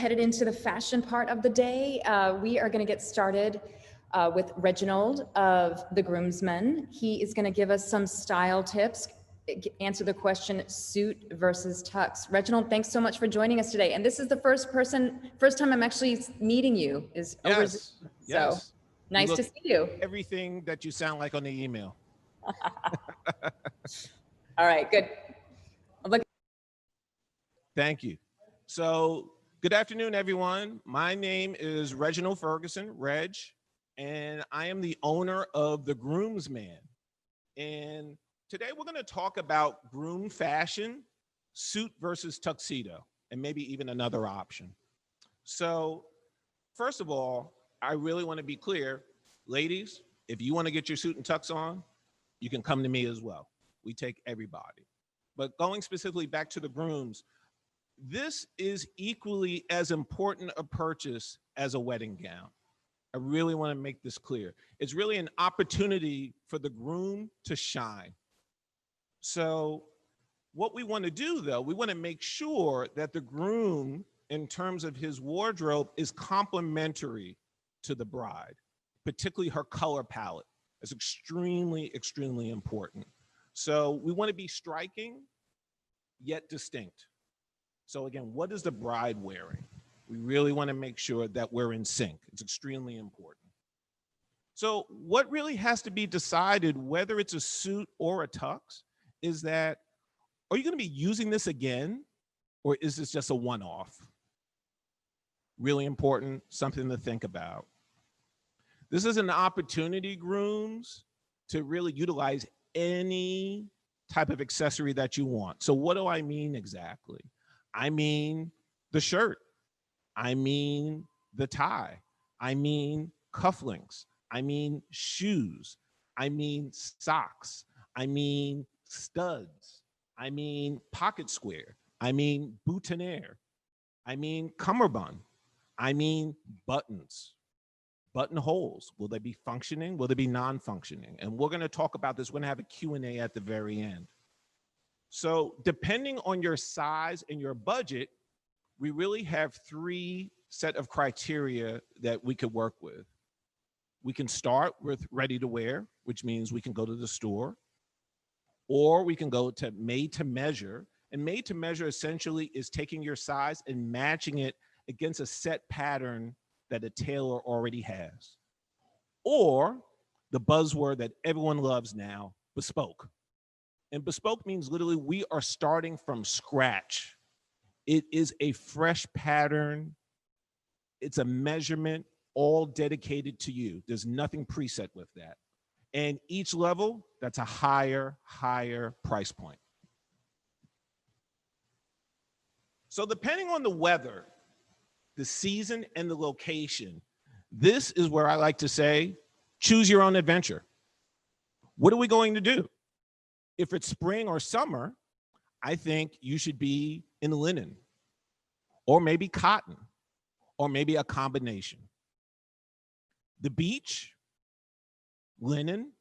headed into the fashion part of the day. We are going to get started with Reginald of the Groomsmen. He is going to give us some style tips, answer the question suit versus tux. Reginald, thanks so much for joining us today. And this is the first time I'm actually meeting you is over Zoom. So nice to see you. Everything that you sound like on the email. All right, good. Thank you. So good afternoon, everyone. My name is Reginald Ferguson, Reg, and I am the owner of the Groomsman. And today we're going to talk about groom fashion, suit versus tuxedo, and maybe even another option. So first of all, I really want to be clear, ladies, if you want to get your suit and tux on, you can come to me as well. We take everybody. But going specifically back to the grooms, this is equally as important a purchase as a wedding gown. I really want to make this clear. It's really an opportunity for the groom to shine. So what we want to do, though, we want to make sure that the groom, in terms of his wardrobe, is complementary to the bride, particularly her color palette. It's extremely, extremely important. So we want to be striking, yet distinct. So again, what is the bride wearing? We really want to make sure that we're in sync. It's extremely important. So what really has to be decided, whether it's a suit or a tux, is that, are you going to be using this again? Or is this just a one-off? Really important, something to think about. This is an opportunity, grooms, to really utilize any type of accessory that you want. So what do I mean exactly? I mean the shirt. I mean the tie. I mean cufflinks. I mean shoes. I mean socks. I mean studs. I mean pocket square. I mean boutonniere. I mean cummerbund. I mean buttons, buttonholes. Will they be functioning? Will they be non-functioning? And we're going to talk about this. We're going to have a Q&A at the very end. So depending on your size and your budget, we really have three set of criteria that we could work with. We can start with ready to wear, which means we can go to the store, or we can go to made to measure. And made to measure essentially is taking your size and matching it against a set pattern that a tailor already has. Or the buzzword that everyone loves now, bespoke. And bespoke means literally we are starting from scratch. It is a fresh pattern. It's a measurement all dedicated to you. There's nothing preset with that. And each level, that's a higher price point. So depending on the weather, the season, and the location, this is where I like to say, choose your own adventure. What are we going to do? If it's spring or summer, I think you should be in linen, or maybe cotton, or maybe a combination. The beach, linen,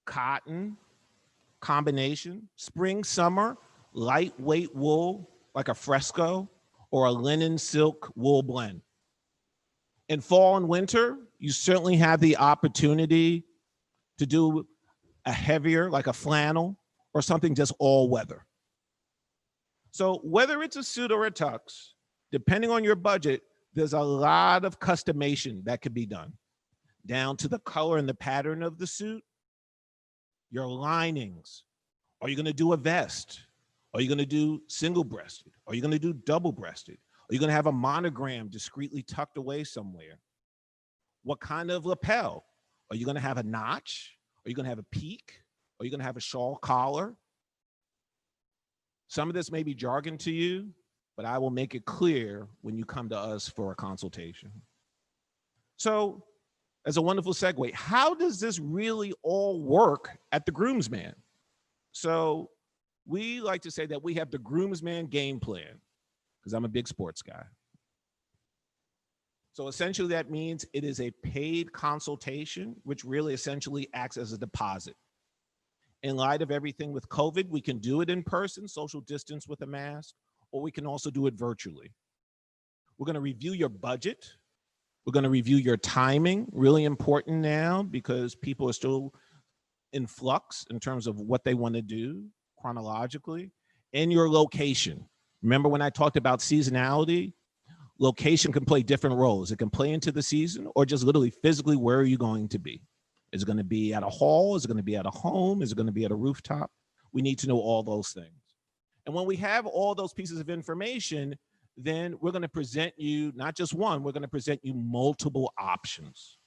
cotton, combination. Spring, summer, lightweight wool, like a fresco, or a linen silk wool blend. In fall and winter, you certainly have the opportunity to do a heavier, like a flannel, or something just all weather. So whether it's a suit or a tux, depending on your budget, there's a lot of customization that could be done, down to the color and the pattern of the suit, your linings. Are you going to do a vest? Are you going to do single-breasted? Are you going to do double-breasted? Are you going to have a monogram discreetly tucked away somewhere? What kind of lapel? Are you going to have a notch? Are you going to have a peak? Are you going to have a shawl collar? Some of this may be jargon to you, but I will make it clear when you come to us for a consultation. So, as a wonderful segue, how does this really all work at the Groomsman? So, we like to say that we have the Groomsman game plan, because I'm a big sports guy. So essentially that means it is a paid consultation, which really essentially acts as a deposit. In light of everything with COVID, we can do it in person, social distance with a mask, or we can also do it virtually. We're going to review your budget. We're going to review your timing, really important now because people are still in flux in terms of what they want to do chronologically, and your location. Remember when I talked about seasonality? Location can play different roles. It can play into the season or just literally physically, where are you going to be? Is it going to be at a hall? Is it going to be at a home? Is it going to be at a rooftop? We need to know all those things. And when we have all those pieces of information, then we're going to present you not just one, we're going to present you multiple options.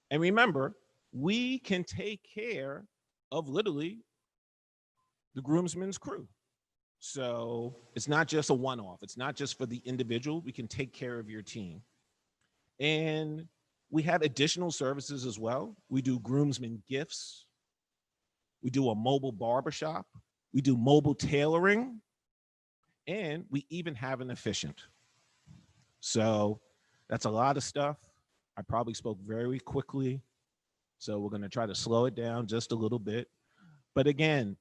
And remember, we can take care of literally the groomsmen's crew. So it's not just a one-off. It's not just for the individual. We can take care of your team. And we have additional services as well. We do groomsmen gifts. We do a mobile barbershop. We do mobile tailoring. And we even have an efficient. So that's a lot of stuff. I probably spoke very quickly. So we're going to try to slow it down just a little bit. But again,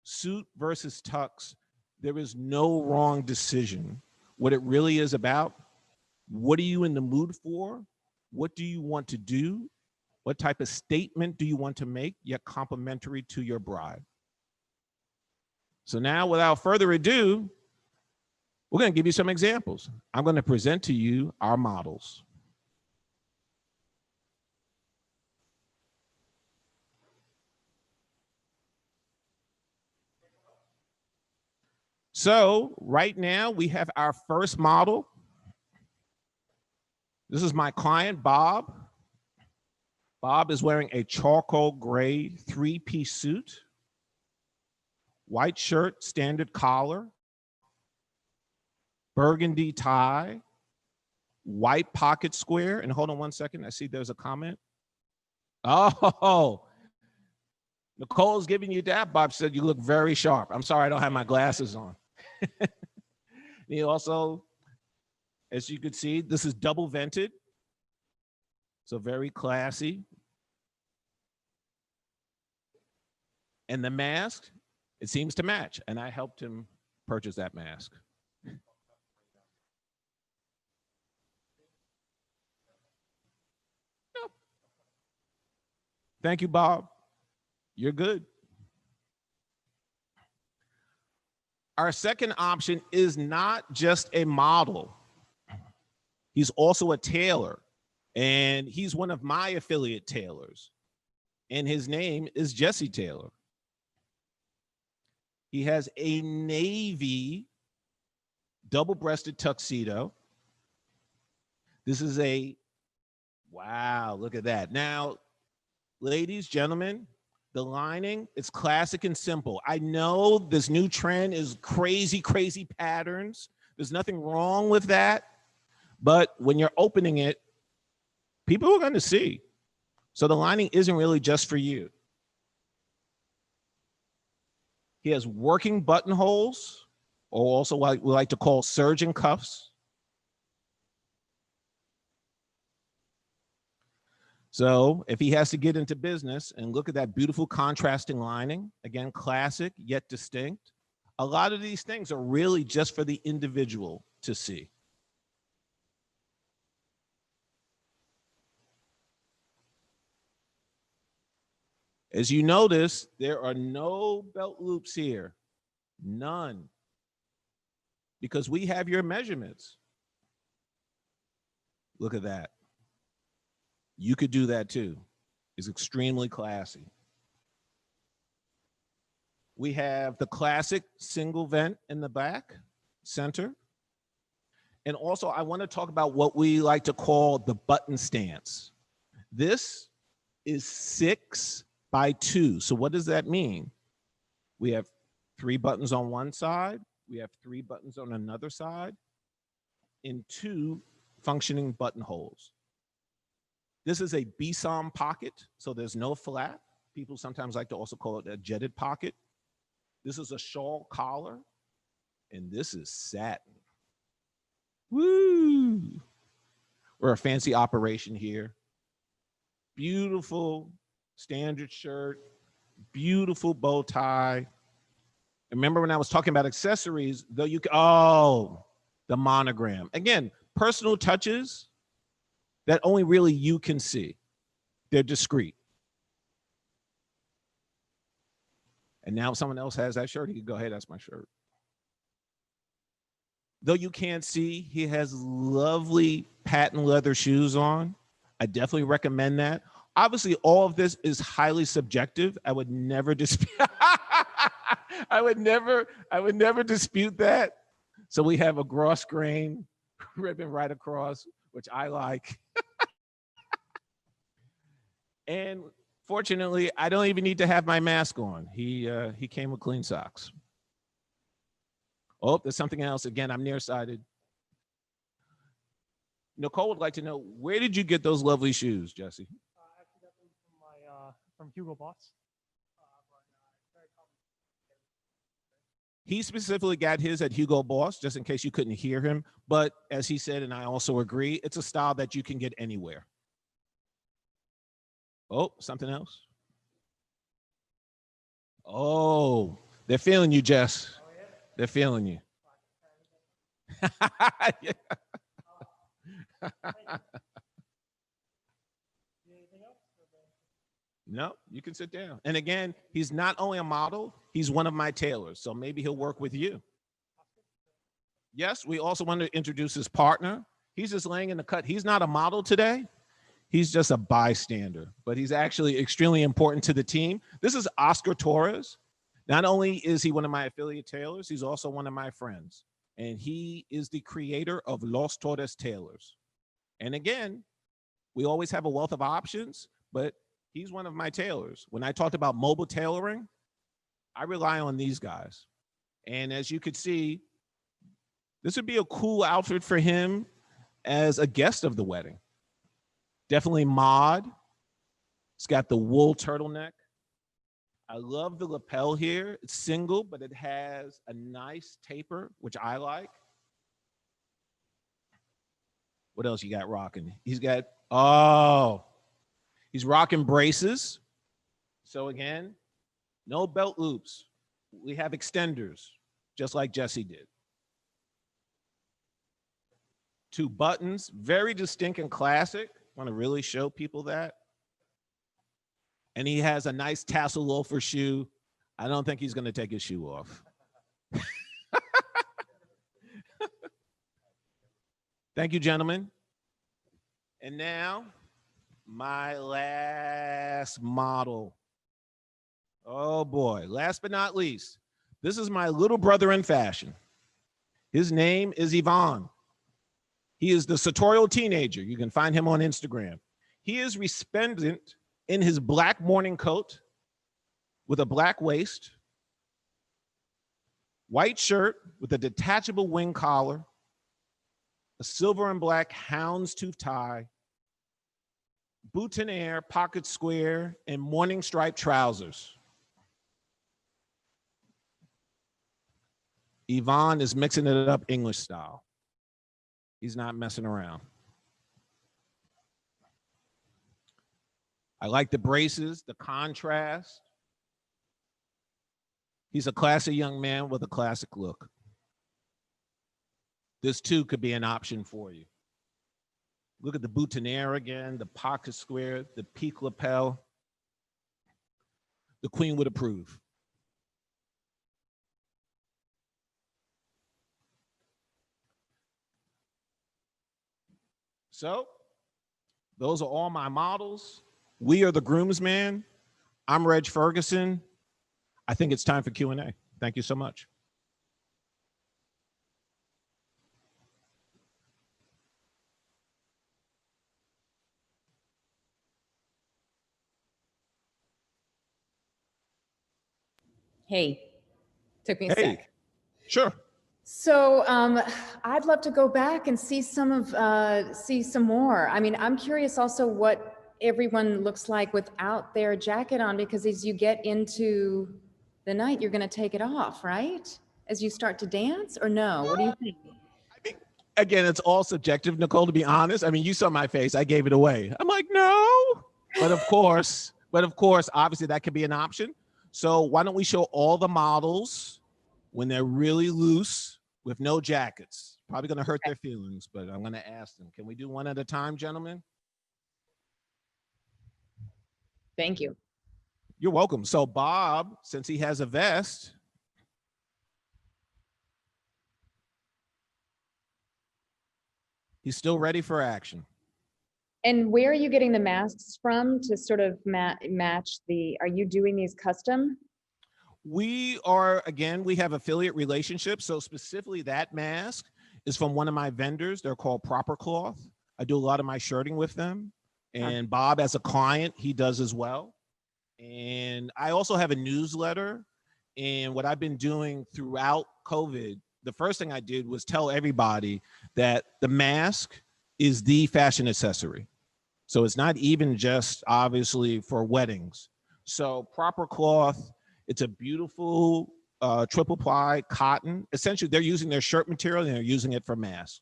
suit versus tux, there is no wrong decision. What it really is about, what are you in the mood for? What do you want to do? What type of statement do you want to make, yet complimentary to your bride? So now, without further ado, we're going to give you some examples. I'm going to present to you our models. So right now we have our first model. This is my client, Bob. Bob is wearing a charcoal gray 3-piece suit, white shirt, standard collar, burgundy tie, white pocket square. And hold on one second, I see there's a comment. Oh, Nicole's giving you that. Bob said you look very sharp. I'm sorry, I don't have my glasses on. He also, as you can see, this is double vented. So very classy. And the mask, it seems to match. And I helped him purchase that mask. No. Thank you, Bob. You're good. Our second option is not just a model. He's also a tailor, and he's one of my affiliate tailors, and his name is Jesse Taylor. He has a navy double-breasted tuxedo. This is a, wow, look at that. Now, ladies, gentlemen, the lining is classic and simple. I know this new trend is crazy, crazy patterns. There's nothing wrong with that. But when you're opening it, people are going to see. So the lining isn't really just for you. He has working buttonholes, or also what we like to call surgeon cuffs. So if he has to get into business, and look at that beautiful contrasting lining, again, classic yet distinct. A lot of these things are really just for the individual to see. As you notice, there are no belt loops here, none, because we have your measurements. Look at that. You could do that too. It's extremely classy. We have the classic single vent in the back, center. And also I want to talk about what we like to call the button stance. This is 6 by 2. So what does that mean? We have 3 buttons on one side. We have 3 buttons on another side and 2 functioning buttonholes. This is a besom pocket, so there's no flap. People sometimes like to also call it a jetted pocket. This is a shawl collar, and this is satin. Woo! We're a fancy operation here. Beautiful standard shirt, beautiful bow tie. Remember when I was talking about accessories, though you, oh, the monogram. Again, personal touches that only really you can see. They're discreet. And now if someone else has that shirt, he can go, hey, that's my shirt. Though you can't see, he has lovely patent leather shoes on. I definitely recommend that. Obviously, all of this is highly subjective. I would never dispute. I would never dispute that. So we have a gross grain ribbon right across, which I like. And fortunately, I don't even need to have my mask on. He came with clean socks. Oh, there's something else. Again, I'm nearsighted. Nicole would like to know, where did you get those lovely shoes, Jesse? I actually got them from Hugo Boss. He specifically got his at Hugo Boss, just in case you couldn't hear him. But as he said, and I also agree, it's a style that you can get anywhere. Oh, something else? Oh, they're feeling you, Jess. Oh, yeah? They're feeling you. Yeah. No, you can sit down. And again, he's not only a model, he's one of my tailors. So maybe he'll work with you. Yes, we also want to introduce his partner. He's just laying in the cut. He's not a model today. He's just a bystander, but he's actually extremely important to the team. This is Oscar Torres. Not only is he one of my affiliate tailors, he's also one of my friends. And he is the creator of Los Torres Tailors. And again, we always have a wealth of options, but he's one of my tailors. When I talked about mobile tailoring, I rely on these guys. And as you could see, this would be a cool outfit for him as a guest of the wedding. Definitely mod. It's got the wool turtleneck. I love the lapel here. It's single, but it has a nice taper, which I like. What else you got rocking? He's got, he's rocking braces. So again, no belt loops. We have extenders, just like Jesse did. 2 buttons, very distinct and classic. Want to really show people that. And he has a nice tassel loafer shoe. I don't think he's going to take his shoe off. Thank you, gentlemen. And now, my last model. Oh boy, last but not least, this is my little brother in fashion. His name is Ivan. He is the sartorial teenager. You can find him on Instagram. He is resplendent in his black morning coat with a black waist, white shirt with a detachable wing collar, a silver and black houndstooth tie, boutonniere, pocket square, and morning striped trousers. Yvonne is mixing it up English style. He's not messing around. I like the braces, the contrast. He's a classy young man with a classic look. This too could be an option for you. Look at the boutonniere again, the pocket square, the peak lapel. The queen would approve. So, those are all my models. We are the groomsman. I'm Reg Ferguson. I think it's time for Q&A. Thank you so much. Hey, took me a Hey, sec. sure. So I'd love to go back and see some more. I mean, I'm curious also what everyone looks like without their jacket on, because as you get into the night, you're going to take it off, right? As you start to dance, or no? What do you think? I mean, again, it's all subjective, Nicole, to be honest. I mean, you saw my face. I gave it away. I'm like, no. But of course, obviously that could be an option. So why don't we show all the models when they're really loose with no jackets? Probably going to hurt their feelings, but I'm going to ask them. Can we do one at a time, gentlemen? Thank you. You're welcome. So Bob, since he has a vest, he's still ready for action. And where are you getting the masks from to sort of match the, are you doing these custom? We are, again, we have affiliate relationships. So specifically that mask is from one of my vendors. They're called Proper Cloth. I do a lot of my shirting with them. And Bob, as a client, he does as well. And I also have a newsletter. And what I've been doing throughout COVID, the first thing I did was tell everybody that the mask is the fashion accessory. So it's not even just obviously for weddings. So Proper Cloth, it's a beautiful triple ply cotton. Essentially, they're using their shirt material and they're using it for masks.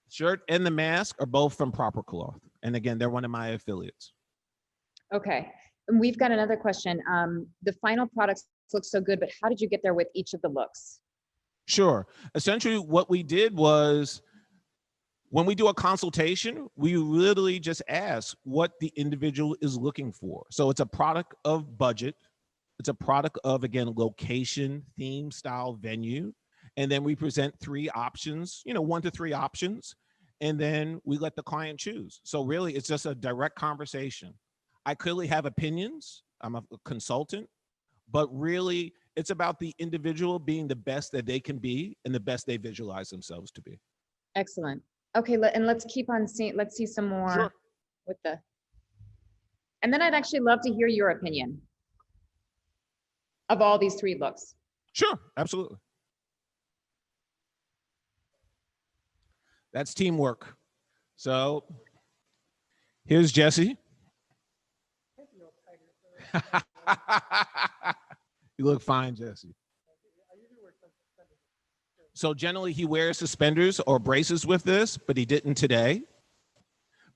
Shirt and the mask are both from Proper Cloth. And again, they're one of my affiliates. Okay, and we've got another question. The final products look so good, but how did you get there with each of the looks? Sure. Essentially, what we did was when we do a consultation, we literally just ask what the individual is looking for. So it's a product of budget. It's a product of, again, location, theme, style, venue. And then we present 3 options, 1 to 3 options, and then we let the client choose. So really, it's just a direct conversation. I clearly have opinions. I'm a consultant, but really it's about the individual being the best that they can be and the best they visualize themselves to be. Excellent. Okay, and let's keep on seeing, let's see some more. Sure. With the, and then I'd actually love to hear your opinion of all these 3 looks. Sure, absolutely. That's teamwork. So here's Jesse. You look fine, Jesse. So generally he wears suspenders or braces with this, but he didn't today.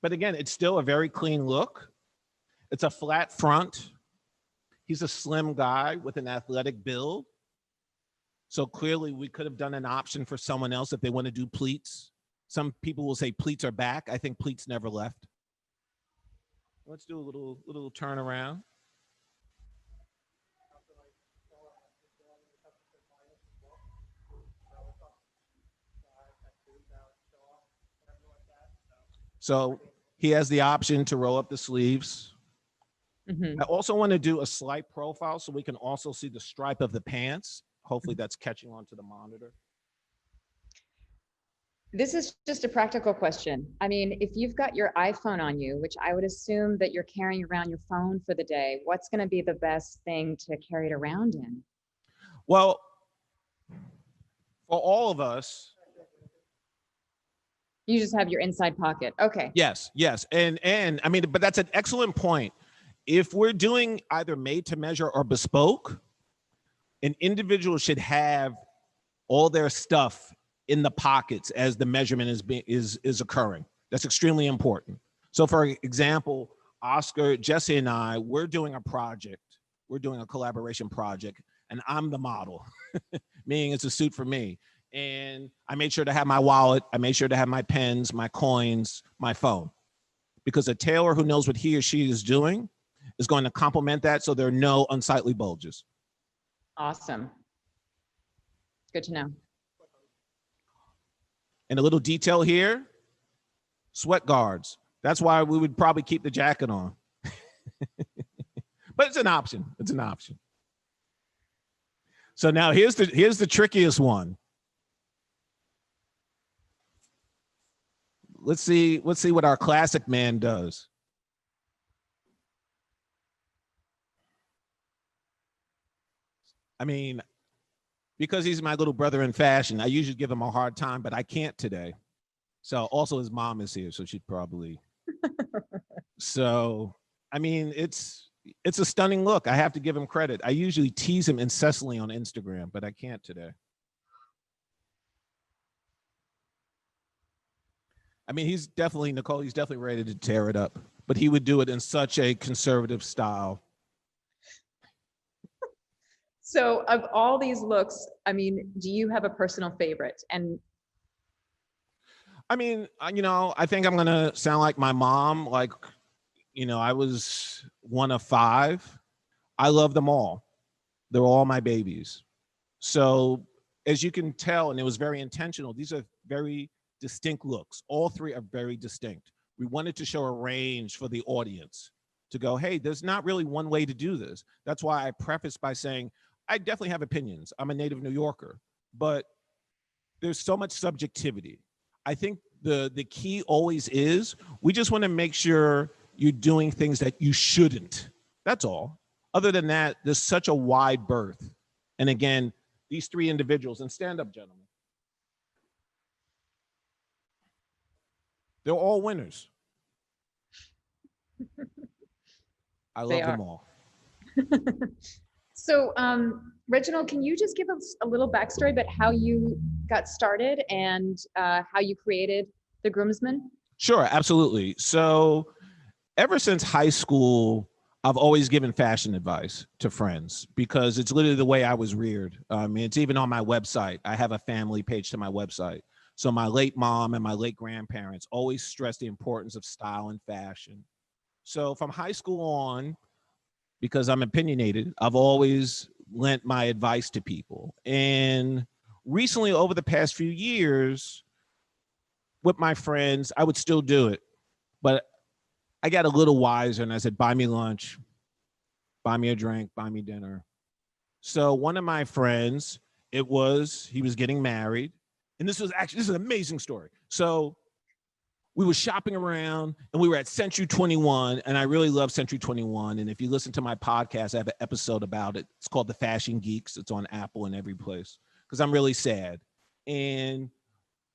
But again, it's still a very clean look. It's a flat front. He's a slim guy with an athletic build. So clearly we could have done an option for someone else if they want to do pleats. Some people will say pleats are back. I think pleats never left. Let's do a little turnaround. So he has the option to roll up the sleeves. I also want to do a slight profile so we can also see the stripe of the pants. Hopefully that's catching on to the monitor. This is just a practical question. I mean, if you've got your iPhone on you, which I would assume that you're carrying around your phone for the day, what's going to be the best thing to carry it around in? Well, for all of us, you just have your inside pocket. Okay. Yes. And I mean, but that's an excellent point. If we're doing either made to measure or bespoke, an individual should have all their stuff in the pockets as the measurement is occurring. That's extremely important. So for example, Oscar, Jesse and I, we're doing a project. We're doing a collaboration project and I'm the model, meaning it's a suit for me. And I made sure to have my wallet. I made sure to have my pens, my coins, my phone, because a tailor who knows what he or she is doing is going to complement that. So there are no unsightly bulges. Awesome. Good to know. And a little detail here, sweat guards. That's why we would probably keep the jacket on. But it's an option. It's an option. So now here's the trickiest one. Let's see what our classic man does. I mean, because he's my little brother in fashion, I usually give him a hard time, but I can't today. So also his mom is here, so she'd probably. So, I mean, it's a stunning look. I have to give him credit. I usually tease him incessantly on Instagram, but I can't today. I mean, he's definitely, Nicole, he's definitely ready to tear it up, but he would do it in such a conservative style. So of all these looks, I mean, do you have a personal favorite? And I mean, I think I'm gonna sound like my mom. Like, I was one of five. I love them all. They're all my babies. So as you can tell, and it was very intentional, these are very distinct looks. All three are very distinct. We wanted to show a range for the audience to go, hey, there's not really one way to do this. That's why I preface by saying, I definitely have opinions. I'm a native New Yorker, but there's so much subjectivity. I think the key always is we just want to make sure you're doing things that you shouldn't. That's all. Other than that, there's such a wide berth. And again, these three individuals, and stand up, gentlemen, they're all winners. I They love them are. all. so, Reginald, can you just give us a little backstory about how you got started and how you created the Groomsmen? Sure, absolutely. So ever since high school, I've always given fashion advice to friends because it's literally the way I was reared. I mean, it's even on my website. I have a family page to my website. So my late mom and my late grandparents always stressed the importance of style and fashion. So from high school on, because I'm opinionated, I've always lent my advice to people. And recently, over the past few years, with my friends, I would still do it. But I got a little wiser and I said, buy me lunch, buy me a drink, buy me dinner. So one of my friends, he was getting married. And this is an amazing story. So we were shopping around and we were at Century 21, and I really love Century 21. And if you listen to my podcast, I have an episode about it. It's called The Fashion Geeks. It's on Apple and every place because I'm really sad. And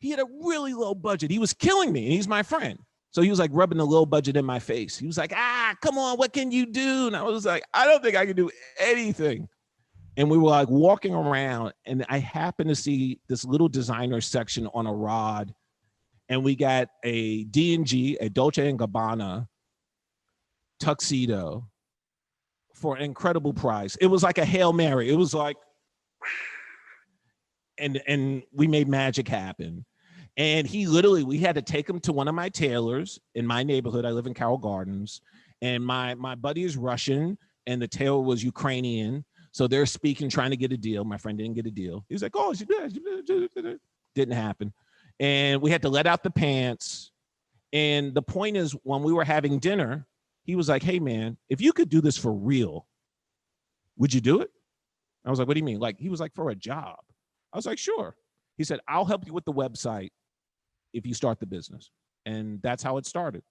he had a really low budget. He was killing me, and he's my friend. So he was like rubbing the low budget in my face. He was like, come on, what can you do? And I was like, I don't think I can do anything. And we were like walking around, and I happened to see this little designer section on a rod, and we got a D&G, a Dolce & Gabbana tuxedo for an incredible price. It was like a Hail Mary. It was like, and we made magic happen. And we had to take him to one of my tailors in my neighborhood. I live in Carroll Gardens, and my buddy is Russian, and the tailor was Ukrainian. So they're speaking, trying to get a deal. My friend didn't get a deal. He was like, oh, didn't happen. And we had to let out the pants. And the point is, when we were having dinner, he was like, hey, man, if you could do this for real, would you do it? I was like, what do you mean? Like, he was like, for a job. I was like, sure. He said, I'll help you with the website if you start the business. And that's how it started.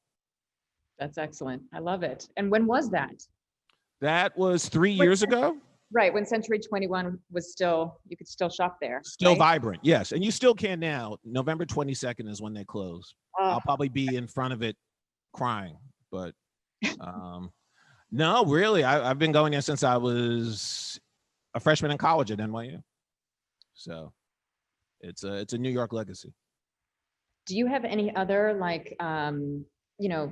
That's excellent. I love it. And when was that? That was 3 years ago. Right, when Century 21 was you could still shop there. Still right? vibrant, yes. And you still can now. November 22nd is when they close. I'll probably be in front of it crying. But no, really, I've been going there since I was a freshman in college at NYU. So it's a New York legacy. Do you have any other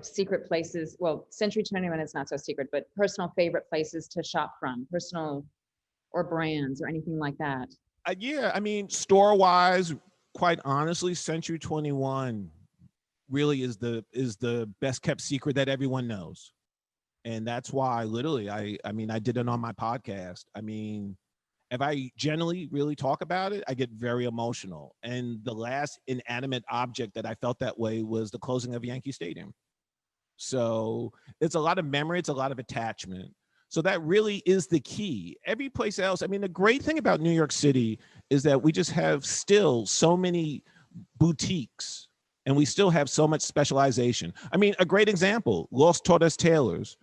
secret places? Well, Century 21 is not so secret, but personal favorite places to shop from, personal or brands or anything like that? Yeah, I mean, store-wise, quite honestly, Century 21 really is the best kept secret that everyone knows. And that's why literally I did it on my podcast. I mean, if I generally really talk about it, I get very emotional. And the last inanimate object that I felt that way was the closing of Yankee Stadium. So it's a lot of memory, it's a lot of attachment. So that really is the key. Every place else, I mean, the great thing about New York City is that we just have still so many boutiques and we still have so much specialization. I mean, a great example, Los Torres Tailors.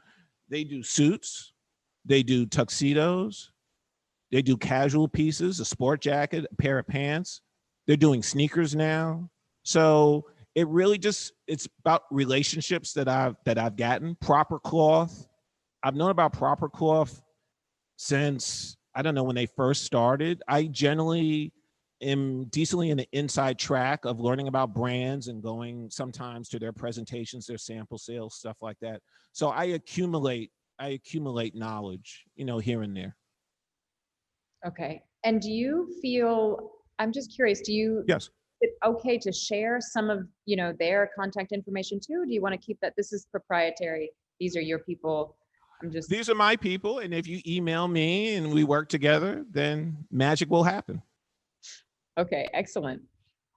They do suits, they do tuxedos, they do casual pieces, a sport jacket, a pair of pants. They're doing sneakers now. So it really it's about relationships that I've gotten. Proper Cloth. I've known about Proper Cloth since, I don't know, when they first started. I generally am decently in the inside track of learning about brands and going sometimes to their presentations, their sample sales, stuff like that. So I accumulate knowledge, here and there. Okay. And do you feel, I'm just curious, Yes. is it okay to share some of, their contact information too? Do you want to keep that? This is proprietary. These are your people. I'm just, These are my people. And if you email me and we work together, then magic will happen. okay, excellent.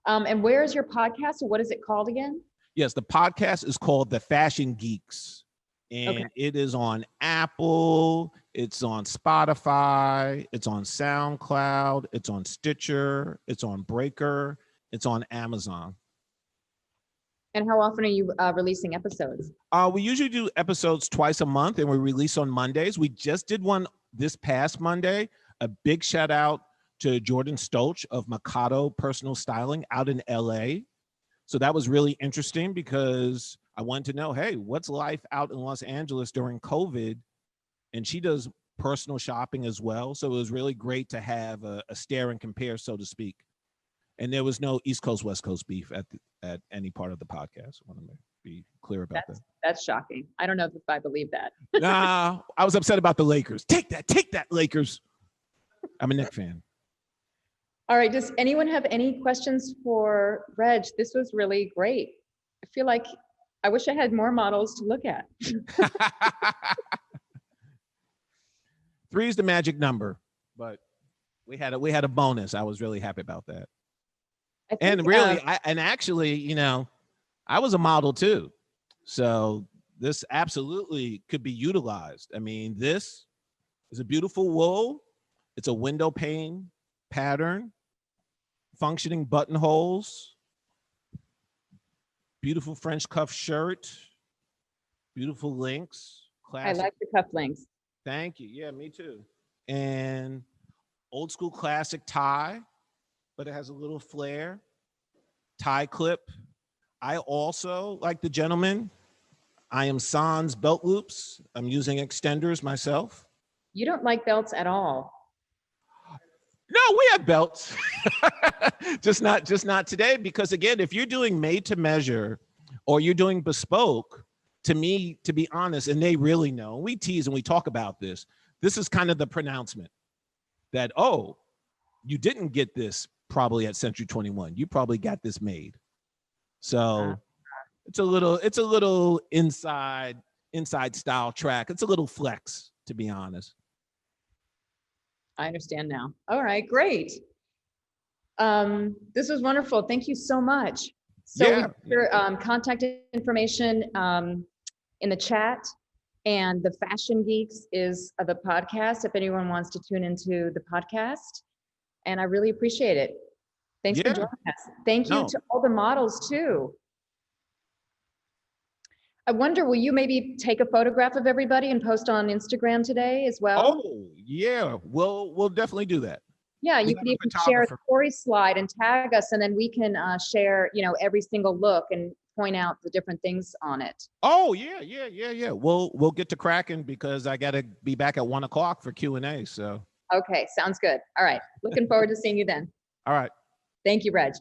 And where is your podcast? What is it called again? Yes, the podcast is called The Fashion Geeks, and Okay. it is on Apple, it's on Spotify, it's on SoundCloud, it's on Stitcher, it's on Breaker, it's on Amazon. And how often are you releasing episodes? We usually do episodes twice a month, and we release on Mondays. We just did one this past Monday. A big shout out to Jordan Stolch of Mikado Personal Styling out in LA. So that was really interesting because I wanted to know, hey, what's life out in Los Angeles during COVID? And she does personal shopping as well. So it was really great to have a stare and compare, so to speak. And there was no East Coast, West Coast beef at any part of the podcast. I want to be clear about that. That's shocking. I don't know if I believe that. Nah, I was upset about the Lakers. Take that, Lakers. I'm a Knicks fan. All right. Does anyone have any questions for Reg? This was really great. I feel like I wish I had more models to look at. 3 is the magic number, but we had a bonus. I was really happy about that. I think, And really, actually, I was a model too. So this absolutely could be utilized. I mean, this is a beautiful wool. It's a window pane pattern, functioning buttonholes, beautiful French cuff shirt, beautiful links. I Classic. like the cufflinks. Thank you. Yeah, me too. And old school classic tie, but it has a little flair. Tie clip. I also, like the gentleman, I am sans belt loops. I'm using extenders myself. You don't like belts at all. No, we have belts. just not today. Because again, if you're doing made to measure or you're doing bespoke, to me, to be honest, and they really know, we tease and we talk about this. This is kind of the pronouncement that, oh, you didn't get this probably at Century 21. You probably got this made. So it's a little inside style track. It's a little flex, to be honest. I understand now. All right, great. This was wonderful. Thank you so much. So Yeah. your contact information in the chat, and the Fashion Geeks is the podcast if anyone wants to tune into the podcast. And I really appreciate it. Thanks for Yeah. joining us. Thank you No. to all the models too. I wonder, will you maybe take a photograph of everybody and post on Instagram today as well? Oh, yeah. We'll definitely do that. Yeah, We you have can a even share a photographer. story slide and tag us, and then we can share, every single look and point out the different things on it. Oh, yeah. We'll get to cracking because I got to be back at 1:00 for Q&A. So, Okay, sounds good. All right, looking forward to seeing you then. all right. Thank you, Reg.